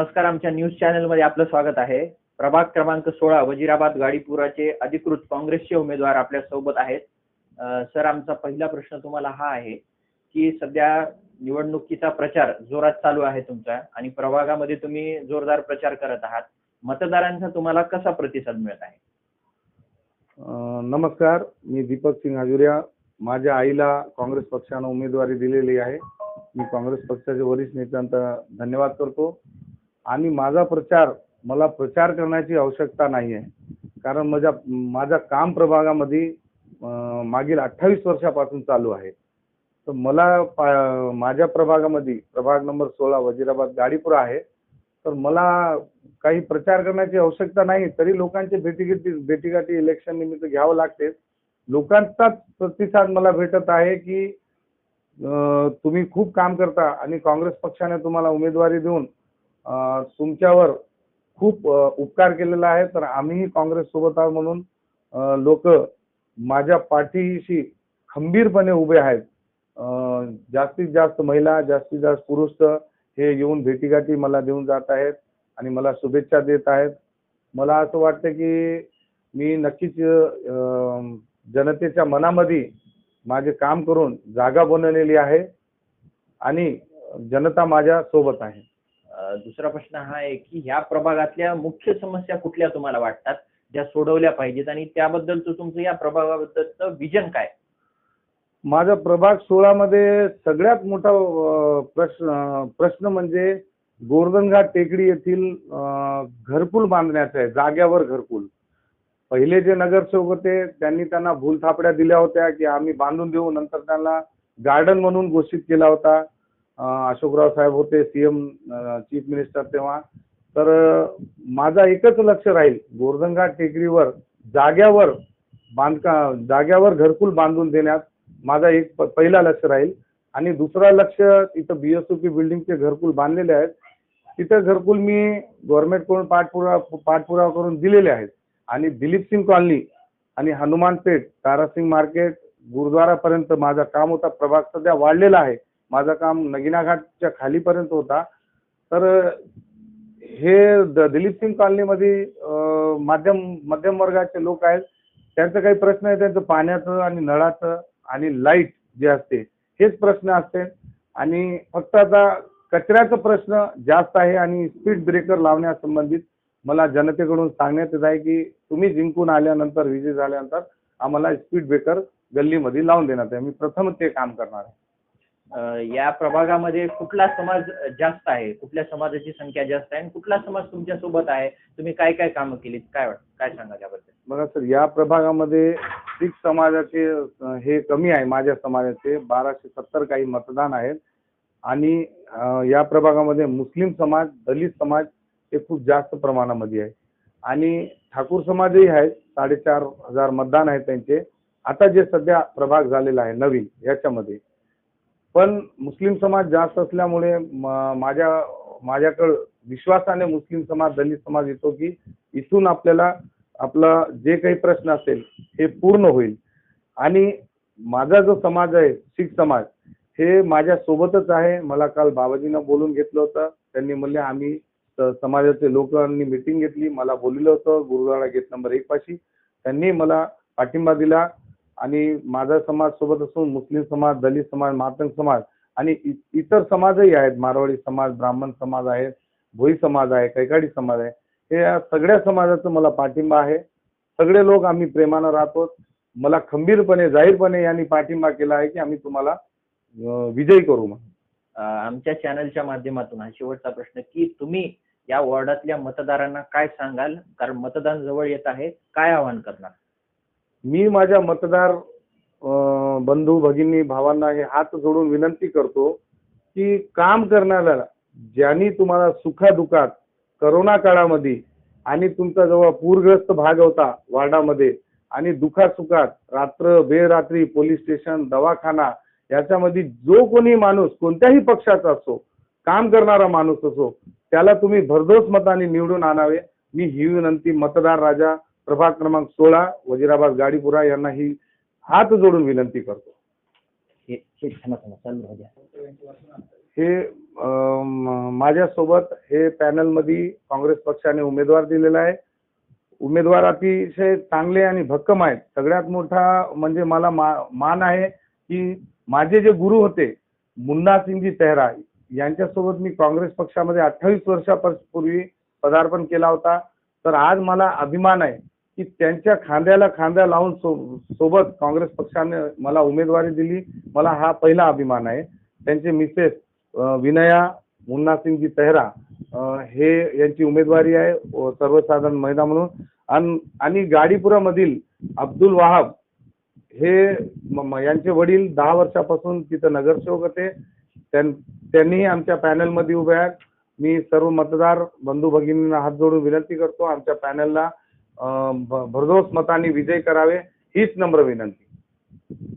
नमस्कार, आमच्या न्यूज चॅनलमध्ये आपलं स्वागत आहे। प्रभाग क्रमांक 16 वजीराबाद गाडीपुराचे अधिकृत काँग्रेसचे उमेदवार आपल्या सोबत आहेत। सर, आमचा पहिला प्रश्न तुम्हाला हा आहे की सध्या निवडणुकीचा प्रचार जोरात चालू आहे तुमचा आणि प्रभागामध्ये तुम्ही जोरदार प्रचार करत आहात। मतदारांचा तुम्हाला कसा प्रतिसाद मिळत आहे? नमस्कार, मी दीपक सिंग हजुरिया। माझ्या आईला काँग्रेस पक्षाने उमेदवारी दिलेली आहे। मी काँग्रेस पक्षाचे वरिष्ठ नेत्यांचा धन्यवाद करतो आणि मला प्रचार करण्याची आवश्यकता नाही आहे, कारण माझा काम प्रभागामध्ये मागील 28 वर्षापासून चालू आहे। तर मला माझ्या प्रभागामध्ये प्रभाग नंबर 16 वजीराबाद गाडीपुरा आहे, तर मला काही प्रचार करण्याची आवश्यकता नाही। तरी लोकांचे भेटीगाठी इलेक्शन निमित्त घ्यावं लागते। लोकांचाच प्रतिसाद मला भेटत आहे की तुम्ही खूप काम करता आणि काँग्रेस पक्षाने तुम्हाला उमेदवारी देऊन तुमच्यावर खूप उपकार केलेला आहे। तर आम्ही काँग्रेस सोबत आहोत म्हणून लोक माझ्या पाठीशी खंबीरपणे उभे आहेत। जास्तीत जास्त महिला, जास्तीत जास्त पुरुष हे येऊन भेटीगाठी मला देऊन जात आहेत आणि मला शुभेच्छा देत आहेत। मला असं वाटतं की मी नक्कीच जनतेच्या मनामध्ये माझे काम करून जागा बनवलेली आहे आणि जनता माझ्या सोबत आहे। दुसरा प्रश्न हा आहे की ह्या प्रभागातल्या मुख्य समस्या कुठल्या तुम्हाला वाटतात ज्या सोडवल्या पाहिजेत आणि त्याबद्दलचं तुमचं या प्रभागाबद्दलचं विजन काय? माझा प्रभाग 16 मध्ये सगळ्यात मोठा प्रश्न म्हणजे गोवर्धनघाट टेकडी येथील घरकुल बांधण्याचा आहे, जाग्यावर घरकुल। पहिले जे नगरसेवक होते त्यांना भूलथापड्या दिल्या होत्या की आम्ही बांधून देऊ, नंतर त्यांना गार्डन म्हणून घोषित केला होता। अशोकराव साहेब होते सीएम, चीफ मिनिस्टर तेव्हा। तर माझा एकच लक्ष राहील, गोवर्धनघाट टेकडीवर जाग्यावर घरकुल बांधून देण्यात माझा एक पहिला लक्ष राहील। आणि दुसरा लक्ष, इथं बीएसओपी बिल्डिंगचे घरकुल बांधलेले आहेत, तिथे घरकुल मी गव्हर्नमेंटकडून पाठपुरावा करून दिलेले आहेत। आणि दिलीप सिंग कॉलनी आणि हनुमान पेठ, तारासिंग मार्केट, गुरुद्वारापर्यंत माझं काम होता। प्रभाग सध्या वाढलेला आहे, माझं काम नगिना घाटच्या खालीपर्यंत होता। तर हे दिलीप सिंग कॉलनीमध्ये मध्यम वर्गाचे लोक आहेत, त्यांचं काही प्रश्न आहे, त्यांचं पाण्याचं आणि नळाचं आणि लाईट जे असते हेच प्रश्न असते। आणि फक्त आता कचऱ्याचा प्रश्न जास्त आहे आणि स्पीड ब्रेकर लावण्यासंबंधित मला जनतेकडून सांगण्यात येत आहे की तुम्ही जिंकून आल्यानंतर, विजय झाल्यानंतर आम्हाला स्पीड ब्रेकर गल्लीमध्ये लावून देण्यात आहे। मी प्रथम ते काम करणार आहे। या प्रभागामध्ये कुठला समाज जास्त आहे, कुठल्या समाजाची संख्या जास्त आहे आणि कुठला समाज तुमच्या सोबत आहे? तुम्ही काय काय कामं केलीत, काय सांगा त्याबद्दल? बघा सर, या प्रभागामध्ये शीख समाजाचे हे कमी आहे। माझ्या समाजाचे 1270 काही मतदान आहेत आणि या प्रभागामध्ये मुस्लिम समाज, दलित समाज हे खूप जास्त प्रमाणामध्ये आहे आणि ठाकूर समाजही आहेत। 4500 मतदान आहेत त्यांचे। आता जे सध्या प्रभाग झालेला आहे नवीन याच्यामध्ये, पण मुस्लिम समाज जास्त असल्यामुळे माझ्याकडे विश्वासाने मुस्लिम समाज, दलित समाज येतो की इथून आपल्याला आपला जे काही प्रश्न असेल हे पूर्ण होईल। आणि माझा जो समाज आहे, शीख समाज, हे माझ्या सोबतच आहे। मला काल बाबाजींना बोलून घेतलं होतं, त्यांनी म्हणले आम्ही समाजाचे लोकांनी मीटिंग घेतली, मला बोलवलं होतं गुरुद्वारा गेट नंबर 1 पाशी। त्यांनी मला पाठिंबा दिला आणि माझा समाज सोबत असून मुस्लिम समाज, दलित समाज, मातंग समाज आणि इतर समाजही आहेत, मारवाडी समाज, ब्राह्मण समाज आहे, भोई समाज आहे, कैकाडी समाज आहे, हे या सगळ्या समाजाचं मला पाठिंबा आहे। सगळे लोक आम्ही प्रेमानं राहतो। मला खंबीरपणे, जाहीरपणे यांनी पाठिंबा केला आहे की आम्ही तुम्हाला विजयी करू म्हणून। आमच्या चॅनलच्या माध्यमातून हा शेवटचा प्रश्न की तुम्ही या वॉर्डातल्या मतदारांना काय सांगाल, कारण मतदान जवळ येत आहे, काय आवाहन करणार? मी माझ्या मतदार बंधू भगिनी भावांना हे हात जोडून विनंती करतो की काम करण्याला, ज्यांनी तुम्हाला सुखादुखात, करोना काळामध्ये आणि तुमचा जवळ पूरग्रस्त भाग होता वार्डामध्ये आणि दुखासुखात रात्र बेरात्री पोलीस स्टेशन, दवाखाना याच्यामध्ये जो कोणी माणूस कोणत्याही पक्षाचा असो, काम करणारा माणूस असो, त्याला तुम्ही भरघोस मताने निवडून आणावे। मी ही विनंती मतदार राजा प्रभाग क्रमांक 16 वजीराबाद गाडीपुरा यांना ही हात जोडून विनंती करतो। हे माझ्यासोबत हे पॅनलमध्ये काँग्रेस पक्षाने उमेदवार दिलेला आहे. उमेदवार अतिशय चांगले आणि भक्कम आहेत. सगळ्यात मोठा म्हणजे मला मान आहे की माझे जे गुरु होते मुन्ना सिंगजी तेहरा यांच्यासोबत मी काँग्रेस पक्षामध्ये 28 वर्षापूर्वी पदार्पण केला होता. तर आज मला अभिमान आहे की त्यांच्या खांद्याला खांदा लावून सोबत काँग्रेस पक्षाने मला उमेदवारी दिली. मला हा पहिला अभिमान आहे. त्यांचे मिसेस विनया मुन्ना सिंगजी तेहरा हे यांची उमेदवारी आहे सर्वसाधारण महिला म्हणून. आणि गाडीपुरामधील अब्दुल वाहब हे यांचे वडील 10 वर्षापासून तिथं नगरसेवक होते. त्यांनीही आमच्या पॅनलमध्ये उभे आहेत. मी सर्व मतदार बंधू भगिनींना हात जोडून विनंती करतो आमच्या पॅनलला भरघोस मतांनी विजय करावे हीच नम्र विनंती.